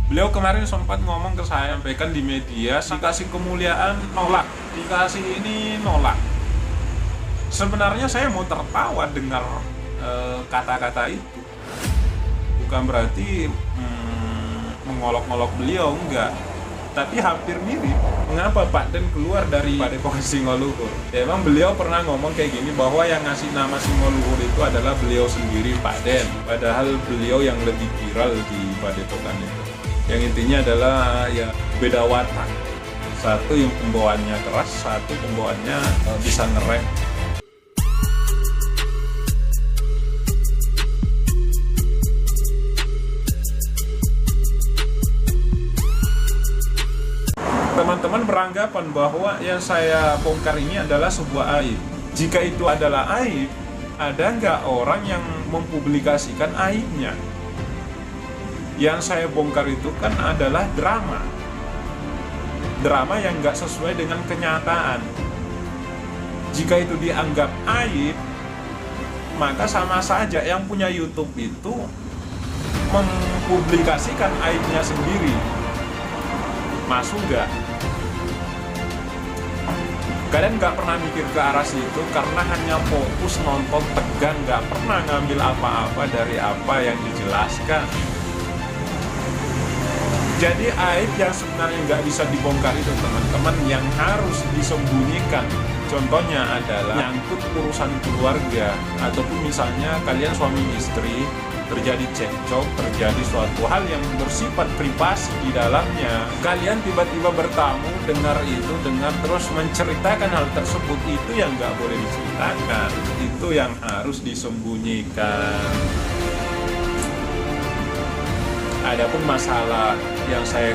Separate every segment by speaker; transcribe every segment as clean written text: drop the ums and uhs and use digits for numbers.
Speaker 1: Beliau kemarin sempat ngomong ke saya, sampaikan di media, dikasih kemuliaan nolak, dikasih ini nolak. Sebenarnya saya mau tertawa dengar kata-kata itu. Bukan berarti mengolok-olok beliau, enggak. Tapi hampir mirip. Mengapa Pak Den keluar dari Padepokan Singoluhur? Ya, emang beliau pernah ngomong kayak gini, bahwa yang ngasih nama Singoluhur itu adalah beliau sendiri, Pak Den. Padahal beliau yang lebih viral di Padepokan itu. Yang intinya adalah ya beda watak. Satu yang pembawaannya keras, satu pembawaannya bisa ngerem. Teman-teman beranggapan bahwa yang saya bongkar ini adalah sebuah aib. Jika itu adalah aib, ada nggak orang yang mempublikasikan aibnya? Yang saya bongkar itu kan adalah drama. Drama yang nggak sesuai dengan kenyataan. Jika itu dianggap aib, maka sama saja yang punya YouTube itu mempublikasikan aibnya sendiri. Masuk nggak? Kalian nggak pernah mikir ke arah situ karena hanya fokus nonton tegang, nggak pernah ngambil apa-apa dari apa yang dijelaskan. Jadi aib yang sebenarnya nggak bisa dibongkar itu teman-teman, yang harus disembunyikan. Contohnya adalah nyangkut urusan keluarga, ataupun misalnya kalian suami istri terjadi cekcok, terjadi suatu hal yang bersifat privasi di dalamnya. Kalian tiba-tiba bertamu, dengar terus menceritakan hal tersebut, itu yang nggak boleh diceritakan, itu yang harus disembunyikan. Adapun masalah yang saya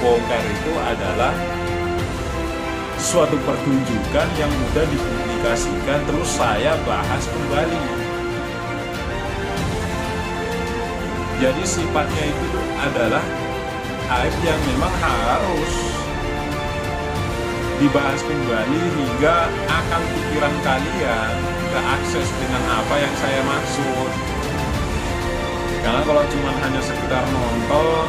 Speaker 1: bongkar itu adalah suatu pertunjukan yang mudah dipublikasikan, terus saya bahas kembali. Jadi sifatnya itu adalah aib yang memang harus dibahas kembali hingga akal pikiran kalian keakses dengan apa yang saya maksud. Karena kalau cuma hanya sekedar nonton,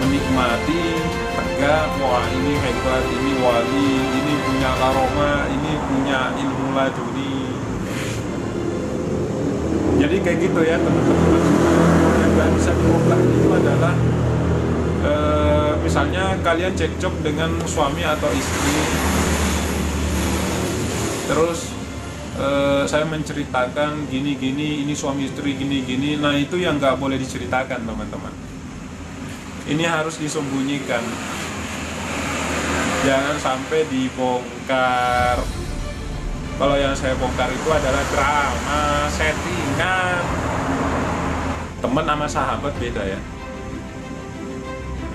Speaker 1: menikmati, tegak, wah ini hebat, ini wali, ini punya karomah, ini punya ilmu laduni. Jadi kayak gitu ya teman-teman. Yang gak bisa dibongkar itu adalah misalnya kalian cekcok dengan suami atau istri, terus saya menceritakan gini-gini, ini suami istri gini-gini. Nah itu yang nggak boleh diceritakan teman-teman. Ini harus disembunyikan, jangan sampai dibongkar. Kalau yang saya bongkar itu adalah drama, settingan. Teman sama sahabat beda ya.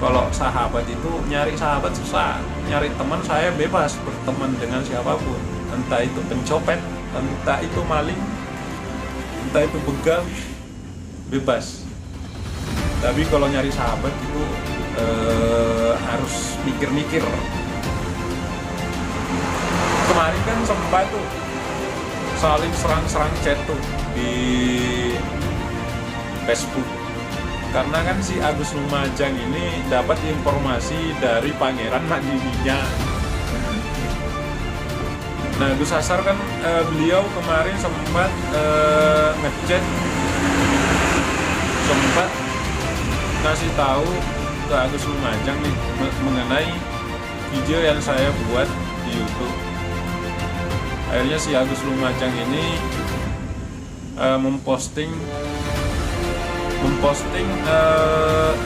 Speaker 1: Kalau sahabat itu nyari sahabat susah, nyari teman saya bebas berteman dengan siapapun. Entah itu pencopet, entah itu maling, entah itu begal, bebas. Tapi kalau nyari sahabat itu harus mikir-mikir. Kemarin kan sempat tuh saling serang-serang chat tuh di Facebook. Karena kan si Agus Lumajang ini dapat informasi dari Pangeran Madininya. Nah, Gus Hasar kan beliau kemarin sempat ngechat, sempat ngasih tahu ke Agus Lumajang nih mengenai video yang saya buat di YouTube. Akhirnya si Agus Lumajang ini memposting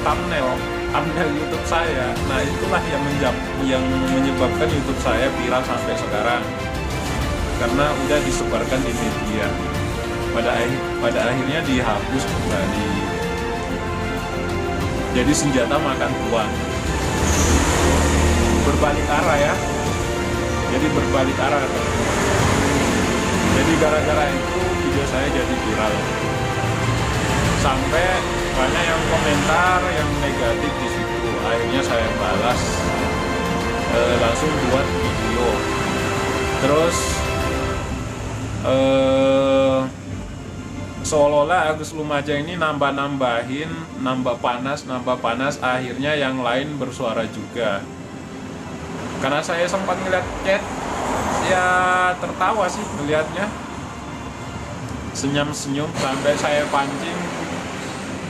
Speaker 1: thumbnail YouTube saya. Nah itulah yang menyebabkan YouTube saya viral sampai sekarang, karena udah disebarkan di media. Pada akhirnya dihapus kembali. Jadi senjata makan tuan, berbalik arah ya. Jadi berbalik arah. Jadi gara-gara itu video saya jadi viral. Sampai banyak yang komentar yang negatif di situ. Akhirnya saya balas, langsung buat video. Terus seolah-olah Agus Lumajang ini nambah-nambahin, nambah panas, akhirnya yang lain bersuara juga. Karena saya sempat ngeliat chat, ya tertawa sih melihatnya, senyum-senyum, sampai saya pancing.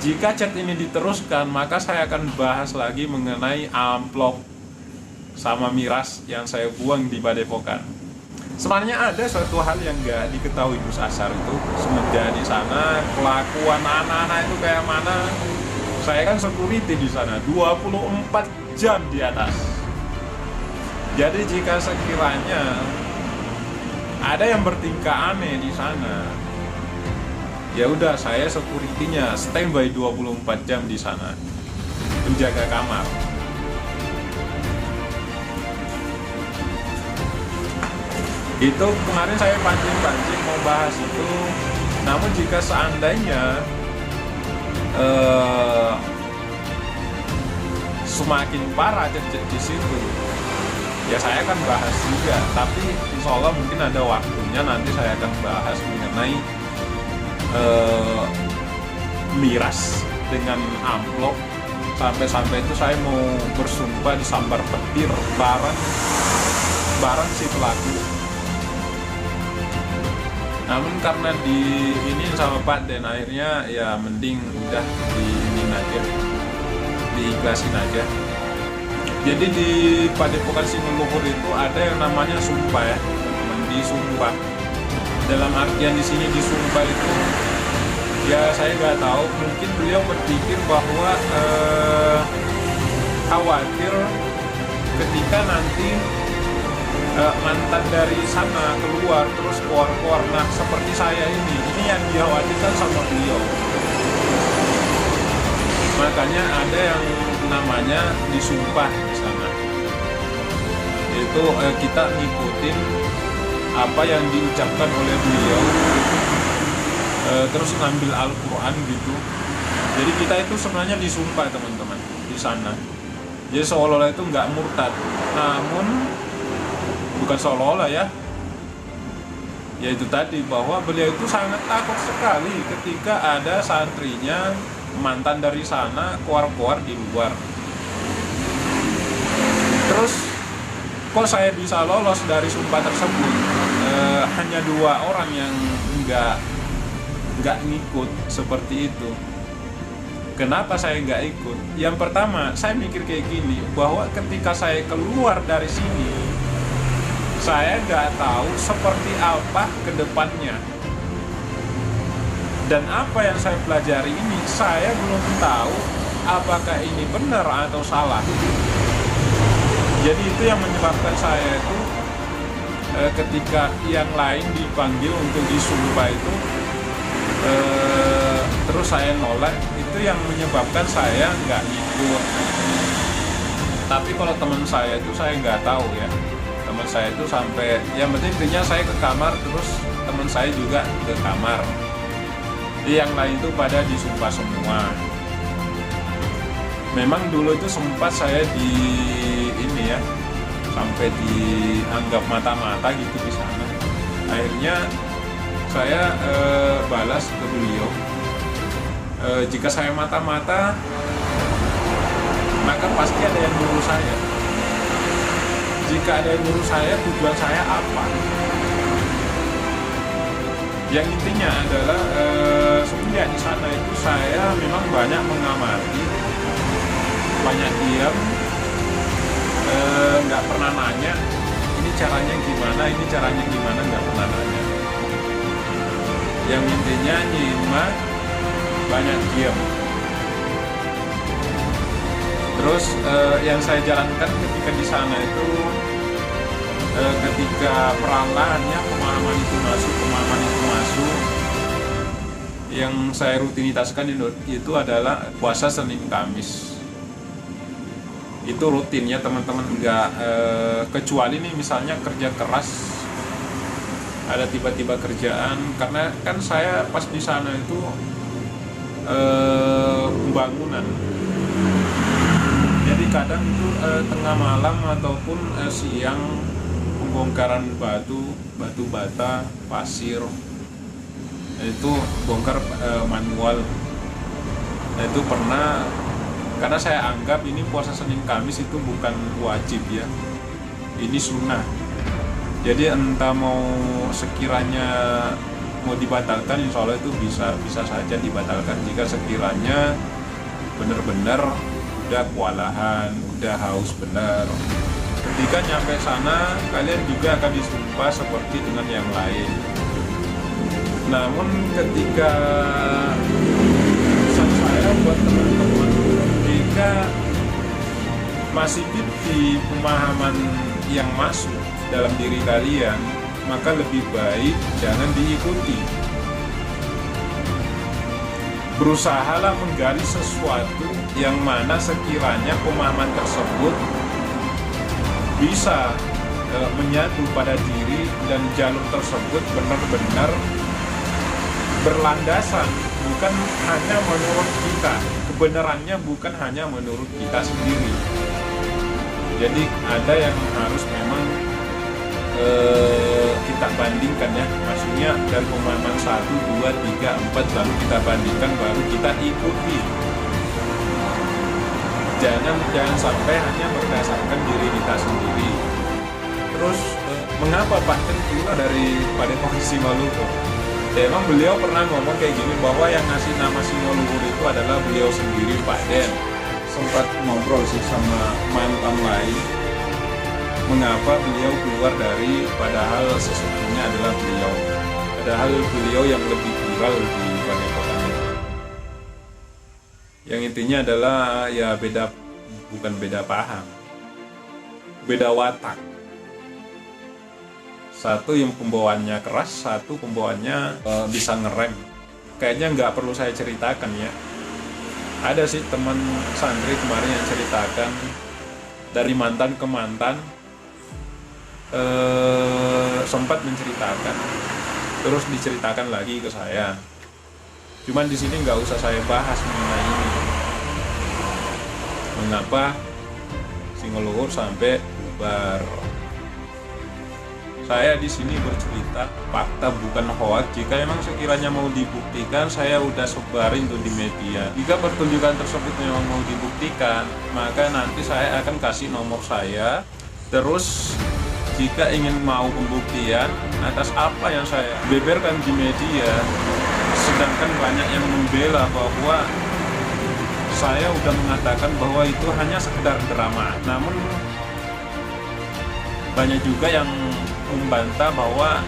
Speaker 1: Jika chat ini diteruskan, maka saya akan bahas lagi mengenai amplop sama miras yang saya buang di Padepokan. Sebenarnya ada suatu hal yang nggak diketahui Gus Asar itu semenjak di sana, kelakuan anak-anak itu kayak mana. Saya kan security di sana 24 jam di atas. Jadi jika sekiranya ada yang bertingkah aneh di sana, ya udah, saya security-nya standby 24 jam di sana menjaga kamar. Itu kemarin saya pancing-pancing mau bahas itu, namun jika seandainya semakin parah di situ, ya saya akan bahas juga. Tapi insya Allah mungkin ada waktunya, nanti saya akan bahas mengenai miras dengan amplop. Sampai-sampai itu saya mau bersumpah disambar petir bareng si pelaku. Namun karena di ini sama Pak Den, akhirnya ya mending udah diinin aja, diikhlasin aja. Jadi di Padepokan Sinuhun itu ada yang namanya sumpah ya, teman-teman, disumpah. Dalam artian di sini disumpah itu, ya saya nggak tahu, mungkin beliau berpikir bahwa khawatir ketika nanti mantan dari sana keluar terus keluar. Nah seperti saya ini yang dikhawatirkan sama beliau. Makanya ada yang namanya disumpah di sana. Itu kita ngikutin apa yang diucapkan oleh beliau, terus ngambil Al-Quran gitu. Jadi kita itu sebenarnya disumpah teman-teman di sana. Jadi seolah-olah itu nggak murtad, namun bukan seolah-olah ya itu tadi, bahwa beliau itu sangat takut sekali ketika ada santrinya mantan dari sana keluar di luar. Terus kok saya bisa lolos dari sumpah tersebut? Hanya 2 orang yang nggak ngikut seperti itu. Kenapa saya nggak ikut? Yang pertama, saya mikir kayak gini, bahwa ketika saya keluar dari sini, saya nggak tahu seperti apa ke depannya. Dan apa yang saya pelajari ini, saya belum tahu apakah ini benar atau salah. Jadi itu yang menyebabkan saya itu ketika yang lain dipanggil untuk disumpah itu, terus saya nolak, itu yang menyebabkan saya nggak ikut. Tapi kalau teman saya itu saya nggak tahu ya. Teman saya itu sampai, yang penting intinya saya ke kamar, terus teman saya juga ke kamar. Yang lain itu pada disumpah semua. Memang dulu itu sempat saya di ini ya, sampai dianggap mata-mata gitu di sana. Akhirnya saya balas ke beliau, jika saya mata-mata, maka pasti ada yang nyuruh saya. Jika ada yang nyuruh saya, tujuan saya apa? Yang intinya adalah semenjak di sana itu saya memang banyak mengamati, banyak diam, nggak pernah nanya ini caranya gimana, nggak pernah nanya. Yang intinya nyimak, banyak diam. Terus yang saya jalankan ketika di sana itu, ketika perlahannya pemahaman itu masuk, yang saya rutinitaskan itu adalah puasa Senin Kamis. Itu rutinnya teman-teman, nggak kecuali nih misalnya kerja keras, ada tiba-tiba kerjaan, karena kan saya pas di sana itu pembangunan. Jadi kadang itu tengah malam ataupun siang, pembongkaran batu bata, pasir. itu bongkar manual. Nah, itu pernah, karena saya anggap ini puasa Senin Kamis itu bukan wajib ya, ini sunnah. Jadi entah mau sekiranya mau dibatalkan, insya Allah itu bisa saja dibatalkan jika sekiranya benar-benar udah kewalahan, udah haus benar. Ketika nyampe sana, kalian juga akan disumpah seperti dengan yang lain. Namun ketika pesan saya buat teman-teman, jika masih di pemahaman yang masuk dalam diri kalian, maka lebih baik jangan diikuti. Berusahalah menggali sesuatu yang mana sekiranya pemahaman tersebut bisa menyatu pada diri dan jalur tersebut benar-benar berlandasan, bukan hanya menurut kita. Kebenarannya bukan hanya menurut kita sendiri. Jadi ada yang harus memang kita bandingkan ya, maksudnya dari pemahaman 1, 2, 3, 4 lalu kita bandingkan baru kita ikuti. Jangan sampai hanya berdasarkan diri kita sendiri. Terus mengapa Pak Den keluar dari Padepokan Singoluhur? Ya, emang beliau pernah ngomong kayak gini, bahwa yang ngasih nama Singoluhur itu adalah beliau sendiri, Pak Den. Sempat ngobrol sih sama mantan lain, mengapa beliau keluar dari, padahal sesungguhnya adalah beliau, padahal beliau yang lebih viral di Padepokan itu. Yang intinya adalah ya bukan beda paham, beda watak. Satu yang pembawaannya keras, satu pembawaannya bisa ngerem. Kayaknya nggak perlu saya ceritakan ya. Ada sih teman santri kemarin yang ceritakan dari mantan ke mantan, sempat menceritakan, terus diceritakan lagi ke saya. Cuman di sini nggak usah saya bahas mengenai ini. Mengapa Singoluhur sampai bubar? Saya di sini bercerita fakta, bukan hoax. Jika memang sekiranya mau dibuktikan, saya udah sebarin tuh di media. Jika pertunjukan tersebut memang mau dibuktikan, maka nanti saya akan kasih nomor saya. Terus jika ingin mau pembuktian atas apa yang saya beberkan di media, sedangkan banyak yang membela bahwa saya udah mengatakan bahwa itu hanya sekedar drama, namun banyak juga yang membantah bahwa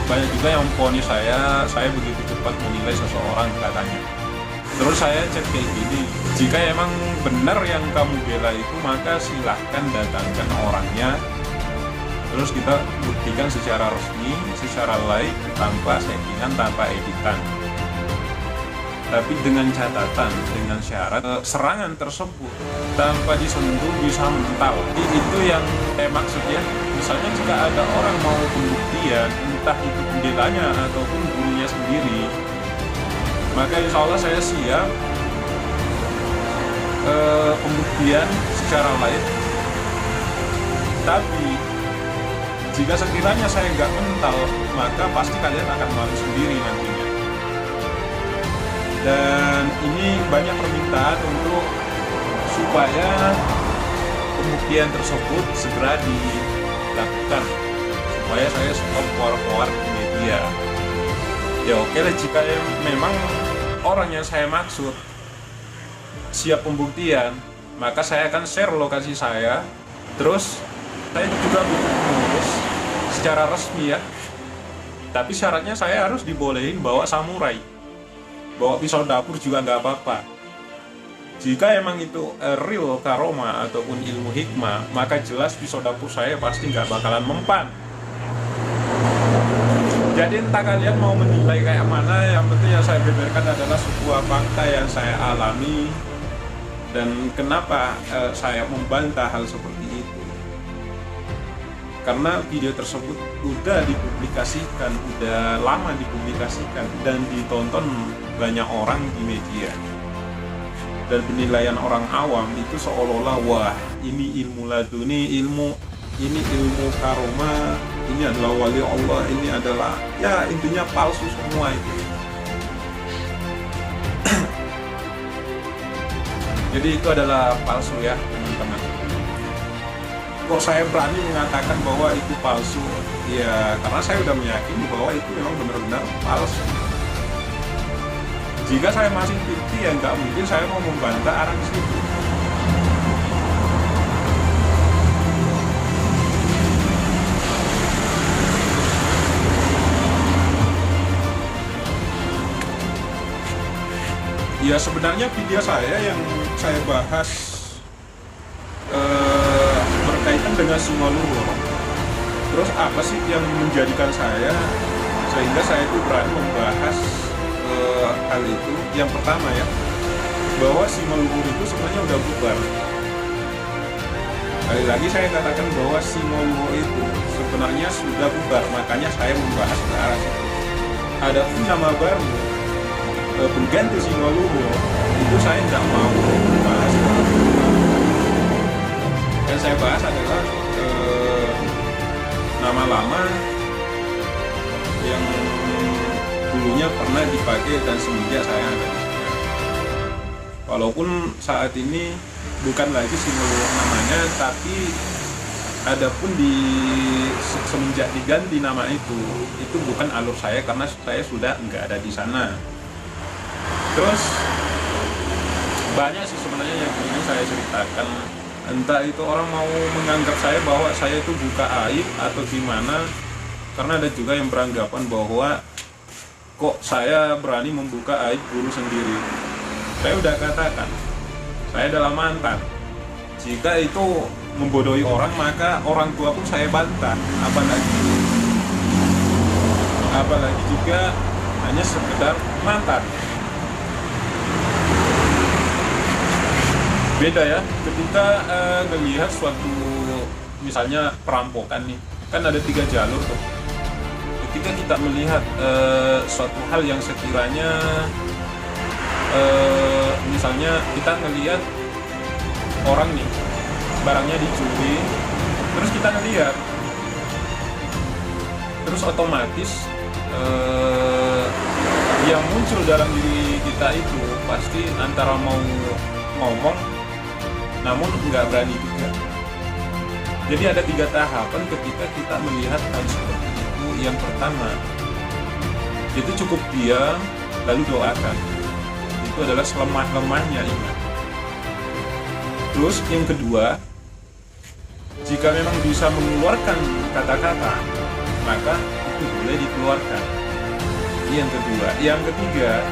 Speaker 1: banyak juga yang memponis saya begitu cepat menilai seseorang katanya. Terus saya chat kayak gini, jika emang benar yang kamu bela itu, maka silahkan datangkan orangnya, terus kita buktikan secara resmi, secara live, tanpa settingan, tanpa editan. Tapi dengan catatan, dengan syarat serangan tersebut tanpa disentuh bisa mental. Jadi itu yang maksud ya. Misalnya jika ada orang mau pembuktian, entah itu pembelanya ataupun gurunya sendiri, maka insya Allah saya siap pembuktian secara live. Tapi jika sekiranya saya nggak mental, maka pasti kalian akan malu sendiri nantinya. Dan ini banyak permintaan untuk supaya pembuktian tersebut segera dilakukan, supaya saya stop keluar-keluar di media. Ya oke lah, jika memang orang yang saya maksud siap pembuktian, maka saya akan share lokasi saya. Terus saya juga butuh pengurus secara resmi ya, tapi syaratnya saya harus dibolehin bawa samurai, bawa pisau dapur juga nggak apa-apa. Jika emang itu real karoma ataupun ilmu hikmah, maka jelas pisau dapur saya pasti nggak bakalan mempan. Jadi entah kalian mau menilai kayak mana, yang penting yang saya beberkan adalah sebuah fakta yang saya alami. Dan kenapa saya membantah hal seperti itu? Karena video tersebut udah dipublikasikan, udah lama dipublikasikan dan ditonton banyak orang di media. Dan penilaian orang awam itu seolah-olah, wah ini ilmu laduni, ilmu ini ilmu karomah, ini adalah wali Allah, ini adalah ya intinya palsu semua itu. Jadi itu adalah palsu ya teman-teman. Kok saya berani mengatakan bahwa itu palsu? Ya karena saya udah meyakini bahwa itu memang benar-benar palsu. Jika saya masih fikih ya nggak mungkin saya mau membantah arah ke situ. Ya sebenarnya video saya yang saya bahas berkaitan dengan semua luhur. Terus apa sih yang menjadikan saya sehingga saya itu berani membahas hal itu? Yang pertama ya, bahwa si leluhur itu sebenarnya udah bubar. Kali lagi saya katakan bahwa si leluhur itu sebenarnya sudah bubar, makanya saya membahas ke arah situ. Adapun nama baru pengganti si leluhur itu saya tidak mau bahas. Yang saya bahas adalah nama lama yang dulunya pernah dipakai dan semenjak saya ada. Walaupun saat ini bukan lagi si leluhur namanya, tapi adapun semenjak diganti nama itu bukan alur saya karena saya sudah nggak ada di sana. Terus banyak sih sebenarnya yang ingin saya ceritakan. Entah itu orang mau menganggap saya bahwa saya itu buka aib atau gimana, karena ada juga yang beranggapan bahwa kok saya berani membuka aib guru sendiri. Saya udah katakan, saya adalah mantan. Jika itu membodohi orang, maka orang tua pun saya bantah. Apalagi jika hanya sekedar mantan. Beda ya, ketika melihat suatu misalnya perampokan nih, kan ada 3 jalur tuh. Ketika kita melihat suatu hal yang sekiranya misalnya kita ngelihat orang nih, barangnya dicuri, terus kita ngelihat, terus otomatis yang muncul dalam diri kita itu pasti antara mau ngomong namun nggak berani juga. Jadi ada 3 tahapan ketika kita melihat hal seperti itu. Yang pertama, itu cukup diam lalu doakan. Itu adalah selemah-lemahnya iman. Terus yang kedua, jika memang bisa mengeluarkan kata-kata, maka itu boleh dikeluarkan. Yang kedua, yang ketiga,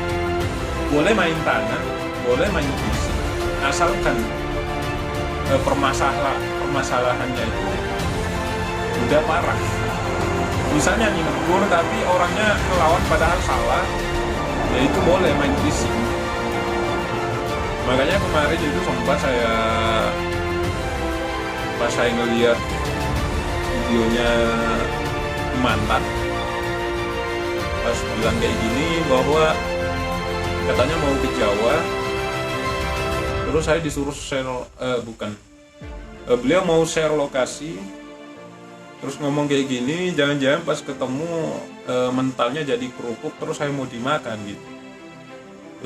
Speaker 1: boleh main tangan, boleh main fisik, asalkan permasalahannya itu udah parah. Misalnya negur tapi orangnya ngelawan padahal salah, ya itu boleh main fisik. Makanya kemarin itu sempat pas saya ngeliat videonya mantan, pas bilang kayak gini bahwa katanya mau ke Jawa, terus saya disuruh share beliau mau share lokasi, terus ngomong kayak gini, jangan-jangan pas ketemu mentalnya jadi kerupuk terus saya mau dimakan gitu.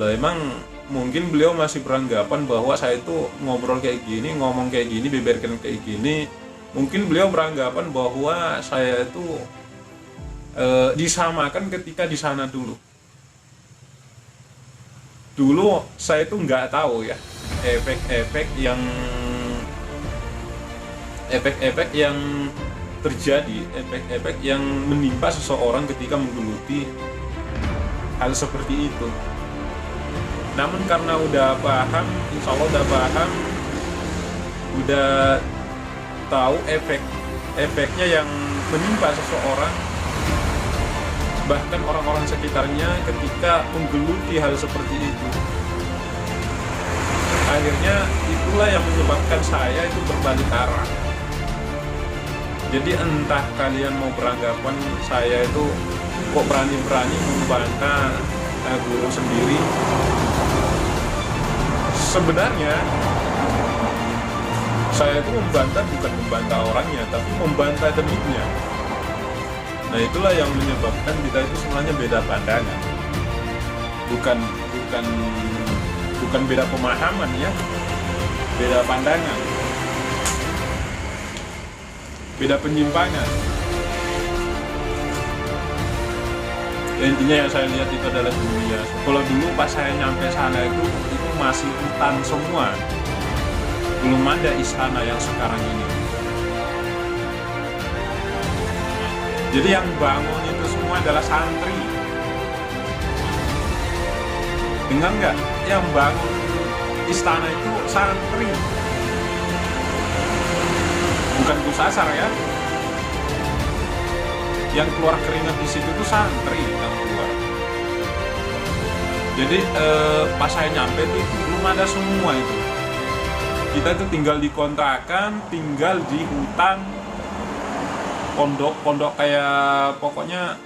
Speaker 1: Lah emang mungkin beliau masih beranggapan bahwa saya itu ngobrol kayak gini, ngomong kayak gini, beberkan kayak gini, mungkin beliau beranggapan bahwa saya itu disamakan ketika di sana dulu saya itu nggak tahu ya efek-efek yang terjadi, efek-efek yang menimpa seseorang ketika menggeluti hal seperti itu. Namun karena udah paham, insya Allah udah paham, udah tahu efeknya yang menimpa seseorang, bahkan orang-orang sekitarnya ketika menggeluti hal seperti itu. Akhirnya itulah yang menyebabkan saya itu berbalik arah. Jadi entah kalian mau beranggapan saya itu kok berani-berani membantah guru sendiri. Sebenarnya Saya itu membantah bukan membantah orangnya, tapi membantah demiknya. Nah itulah yang menyebabkan kita itu sebenarnya beda pandangan. Bukan bukan bukan beda pemahaman ya, beda pandangan, beda penyimpangan. Ya, intinya yang saya lihat itu adalah dunia. Kalau dulu pas saya nyampe sana itu masih hutan semua, belum ada istana yang sekarang ini. Jadi yang bangun itu semua adalah santri. Dengar nggak? Yang bangun istana itu santri, bukan kusasar ya. Yang keluar keringat di situ tuh santri yang keluar. Jadi pas saya nyampe tuh belum ada semua itu. Kita tuh tinggal di kontrakan, tinggal di hutan, pondok kayak pokoknya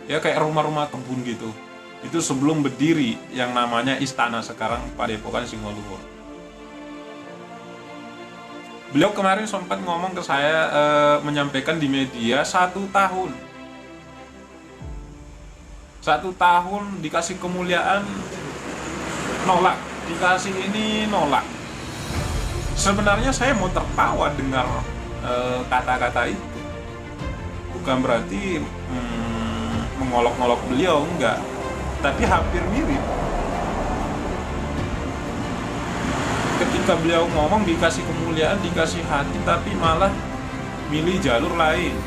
Speaker 1: ya kayak rumah-rumah kebun gitu. Itu sebelum berdiri yang namanya istana sekarang Padepokan Singoluhur. Beliau kemarin sempat ngomong ke saya, menyampaikan di media 1 tahun. 1 tahun dikasih kemuliaan nolak, dikasih ini nolak. Sebenarnya saya mau tertawa dengar kata-kata itu. Bukan berarti mengolok-olok beliau, enggak. Tapi hampir mirip. Ketika beliau ngomong dikasih kemuliaan, dikasih hati, tapi malah milih jalur lain.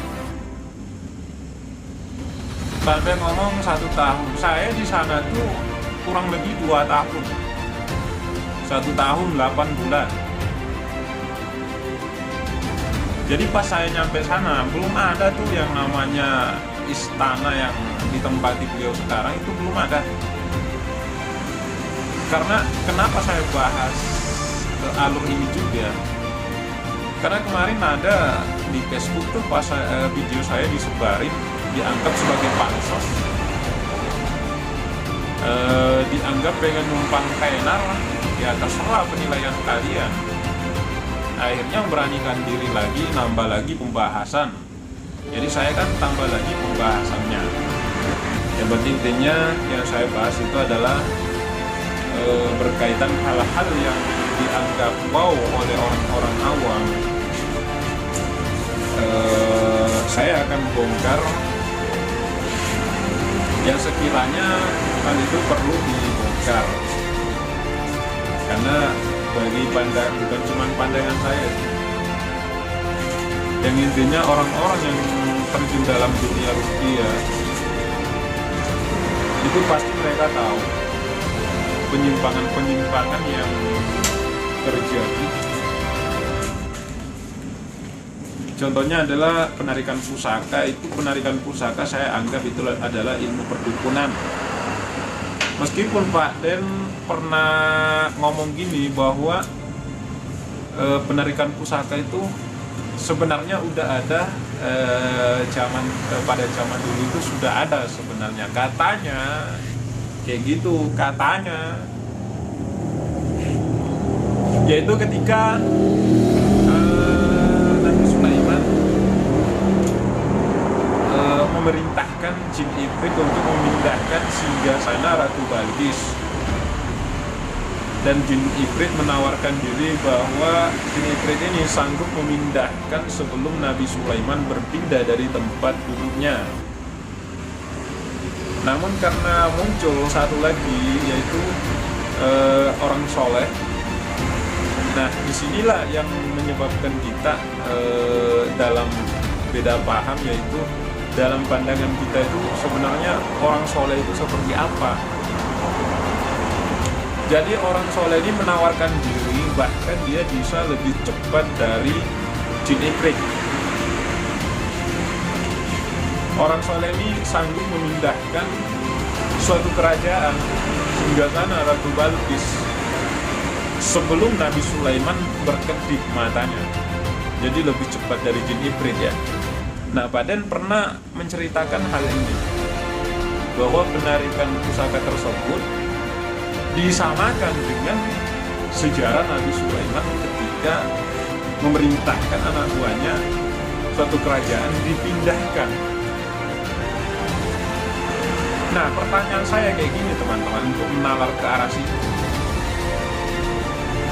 Speaker 1: Sampai ngomong 1 tahun. Saya di sana tuh kurang lebih 2 tahun. 1 tahun 8 bulan. Jadi pas saya nyampe sana belum ada tuh yang namanya istana yang ditempati beliau sekarang, itu belum ada. Karena kenapa saya bahas alur ini juga, karena kemarin ada di Facebook tuh pas video saya disebarin, dianggap sebagai pansos, dianggap pengen numpang tenar. Ya terserah penilaian kalian. Akhirnya memberanikan diri lagi, nambah lagi pembahasan. Jadi saya kan tambah lagi pembahasannya. Yang penting intinya yang saya bahas itu adalah berkaitan hal-hal yang dianggap wow oleh orang-orang awam. Saya akan bongkar yang sekiranya hal itu perlu dibongkar, karena bagi bukan cuma pandangan saya, yang intinya orang-orang yang terjun dalam dunia rupiah itu pasti mereka tahu penyimpangan-penyimpangan yang terjadi. Contohnya adalah penarikan pusaka. Itu penarikan pusaka saya anggap itu adalah ilmu perdukunan. Meskipun Pak Den pernah ngomong gini bahwa penarikan pusaka itu sebenarnya udah ada pada zaman dulu itu sudah ada sebenarnya, katanya kayak gitu, katanya. Yaitu ketika Nabi Sulaiman memerintahkan jin Ifrit untuk memindahkan singgasana Ratu Balqis, dan jin Ifrit menawarkan diri bahwa jin Ifrit ini sanggup memindahkan sebelum Nabi Sulaiman berpindah dari tempat duduknya. Namun karena muncul satu lagi, yaitu orang soleh. Nah, disinilah yang menyebabkan kita dalam beda paham, yaitu dalam pandangan kita itu sebenarnya orang soleh itu seperti apa. Jadi orang soleh ini menawarkan diri, bahkan dia bisa lebih cepat dari jin Ifrit. Orang soleh ini sanggup memindahkan suatu kerajaan singgasana Ratu Balqis sebelum Nabi Sulaiman berkedip matanya. Jadi lebih cepat dari jin Ifrit ya. Nah, Pak Den pernah menceritakan hal ini, bahwa penarikan pusaka tersebut disamakan dengan sejarah Nabi Sulaiman ketika ketika memerintahkan anak buahnya suatu kerajaan dipindahkan. Nah, pertanyaan saya kayak gini teman-teman, untuk menalar ke arah situ.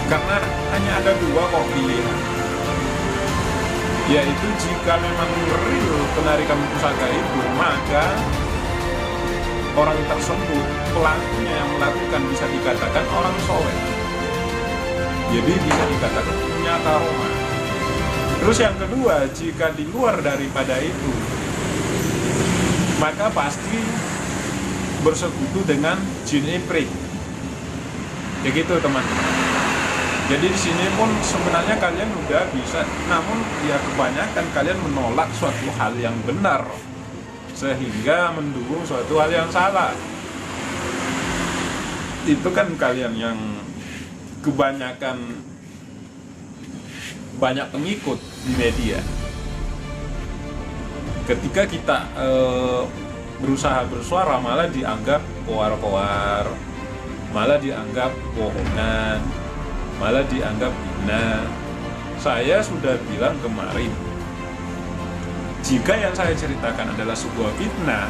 Speaker 1: Karena hanya ada dua kok pilihan, yaitu jika memang real penarikan pusaka itu, maka orang tersebut, pelakunya yang melakukan, bisa dikatakan orang soleh. Jadi bisa dikatakan punya karoma. Terus yang kedua, jika di luar daripada itu, maka pasti bersekutu dengan jin ifrit. Ya gitu teman-teman. Jadi di sini pun sebenarnya kalian udah bisa, namun ya kebanyakan kalian menolak suatu hal yang benar sehingga mendukung suatu hal yang salah. Itu kan kalian yang kebanyakan banyak pengikut di media. Ketika kita berusaha bersuara malah dianggap koar-koar, malah dianggap bohongan, malah dianggap hina. Saya sudah bilang kemarin, jika yang saya ceritakan adalah sebuah fitnah,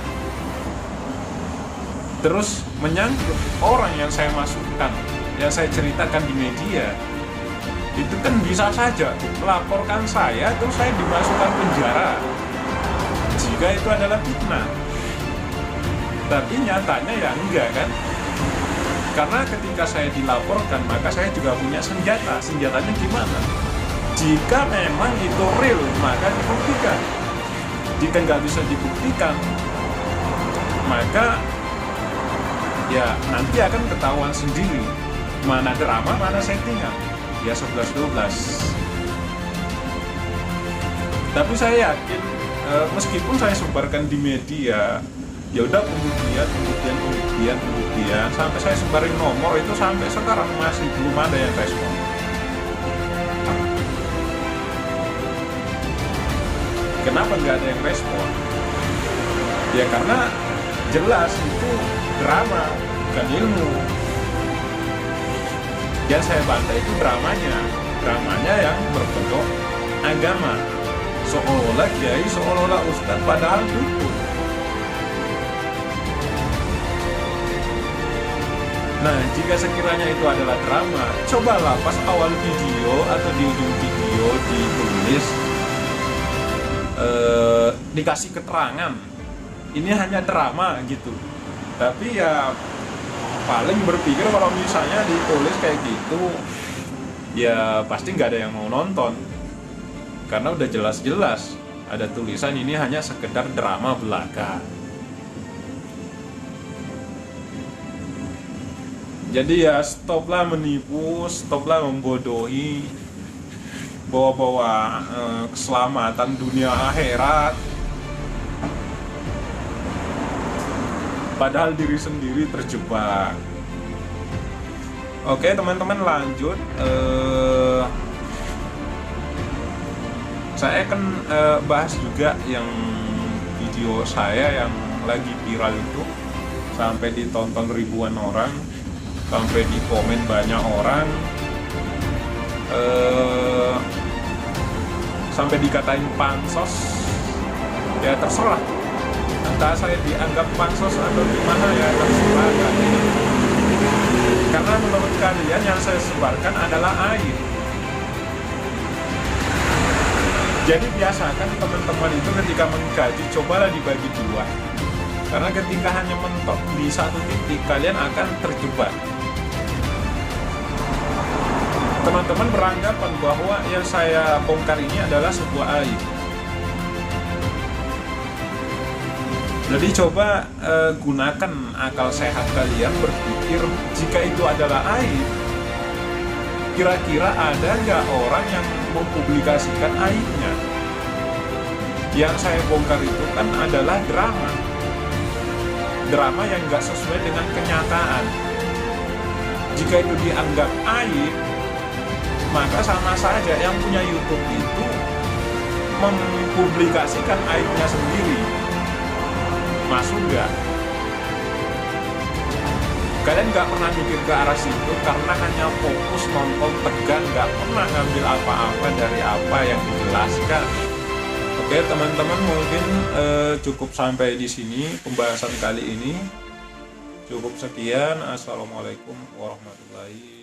Speaker 1: terus menyangkut orang yang saya masukkan, yang saya ceritakan di media, itu kan bisa saja melaporkan saya, terus saya dimasukkan penjara jika itu adalah fitnah. Tapi nyatanya ya enggak kan. Karena ketika saya dilaporkan, maka saya juga punya senjata. Senjatanya gimana? Jika memang itu real, maka dibuktikan. Jika nggak bisa dibuktikan, maka ya nanti akan ketahuan sendiri mana drama, mana settingan. Ya 11-12. Tapi saya yakin, meskipun saya sebarkan di media, ya udah kemudian sampai saya sebarin nomor itu, sampai sekarang masih belum ada yang respon. Kenapa nggak ada yang respon? Ya karena jelas itu drama, bukan ilmu. Yang saya bantai itu dramanya yang berbentuk agama, seolah-olah kiai, seolah-olah ustadz, padahal dukun. Nah, jika sekiranya itu adalah drama, cobalah pas awal video atau di ujung video ditulis, dikasih keterangan ini hanya drama gitu. Tapi ya paling berpikir kalau misalnya ditulis kayak gitu, ya pasti nggak ada yang mau nonton, karena udah jelas-jelas ada tulisan ini hanya sekedar drama belaka. Jadi ya stoplah menipu, stoplah membodohi, bawa-bawa keselamatan dunia akhirat, padahal diri sendiri terjebak. Oke teman-teman, lanjut. Saya akan bahas juga yang video saya yang lagi viral itu, sampai ditonton ribuan orang, sampai di komen banyak orang, sampai dikatain pansos. Ya terserah, entah saya dianggap pansos atau gimana, ya terserah kalian. Karena menurut kalian yang saya sebarkan adalah air. Jadi biasakan teman-teman itu ketika mengkaji, cobalah dibagi dua. Karena ketika hanya mentok di satu titik, kalian akan terjebak. Teman-teman beranggapan bahwa yang saya bongkar ini adalah sebuah aib. Jadi coba gunakan akal sehat kalian, berpikir jika itu adalah aib, kira-kira ada nggak orang yang mempublikasikan aibnya? Yang saya bongkar itu kan adalah drama yang nggak sesuai dengan kenyataan. Jika itu dianggap aib, maka sama saja yang punya YouTube itu mempublikasikan aibnya sendiri. Masuk nggak? Kalian nggak pernah mikir ke arah situ karena hanya fokus nonton tegang, nggak pernah ngambil apa-apa dari apa yang dijelaskan. Oke teman-teman, mungkin cukup sampai di sini pembahasan kali ini. Cukup sekian. Assalamualaikum warahmatullahi